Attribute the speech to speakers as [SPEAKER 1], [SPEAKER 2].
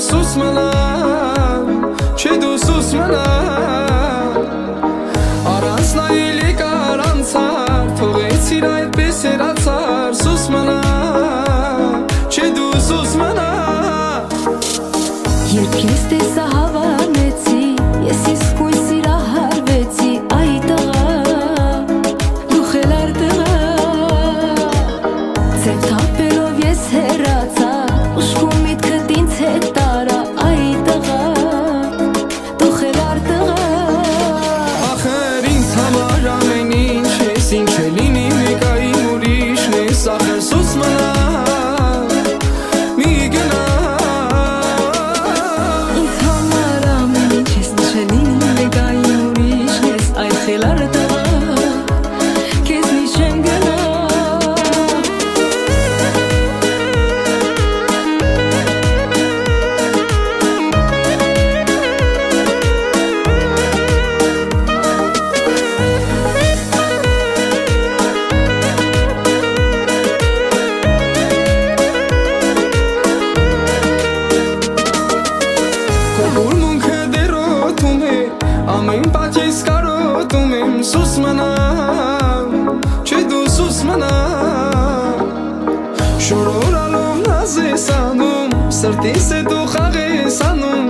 [SPEAKER 1] սուս մնա, չէ դու սուս մնա, առանց նայելի կարանցար, թողեցիր այդպես երացար, սուս մնա, չէ դու սուս մնա։
[SPEAKER 2] Երբ ես տեսա հավանեցի, ես իսկույն սիրահարվեցի, այ տղա, դու խելար տղա, ձև թափելով ես հեռացա, ուշքում միտքդ ինձ հետ տարա, այ տղա, դու խելար տղա։
[SPEAKER 1] Ախր ինձ համար ամեն ինչ ես, ինչ է լինի մեկային ուրիշն ես, ախր սուս մնա, մի գնա։
[SPEAKER 2] Ինձ համար ամեն ինչ ես, ինչ է լինի մեկային ուրիշն ես, այ խելար տղա, քեզնի չեմ գնա։
[SPEAKER 1] Ուրմունքը դերոտում է, ամեն պատ ես կարոտում եմ, սուս մնա, չէ դու սուս մնա, շորորալով նազ ես անում, սրտիս է դու խաղ ես անում,